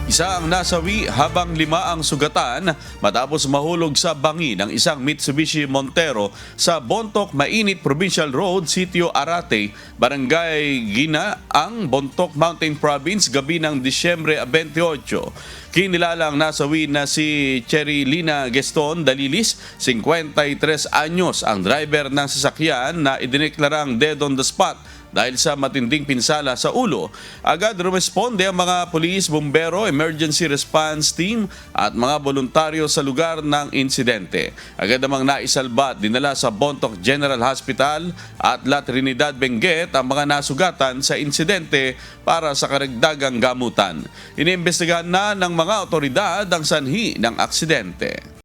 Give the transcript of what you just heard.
Isa ang nasawi habang 5 ang sugatan matapos mahulog sa bangi ng isang Mitsubishi Montero sa Bontoc, Mainit Provincial Road, Sitio Arate, Barangay Ginaang, Bontoc Mountain Province, gabi ng Disyembre 28. Kinilalang nasawi na si Cherilina Geston Dalilis, 53 anyos, ang driver ng sasakyan na idineklarang dead on the spot dahil sa matinding pinsala sa ulo. Agad rumesponde ang mga pulis, bumbero, emergency response team at mga voluntaryo sa lugar ng insidente. Agad namang naisalba at dinala sa Bontoc General Hospital at La Trinidad Benguet ang mga nasugatan sa insidente para sa karagdagang gamutan. Iniimbestigahan na ng mga otoridad ang sanhi ng aksidente.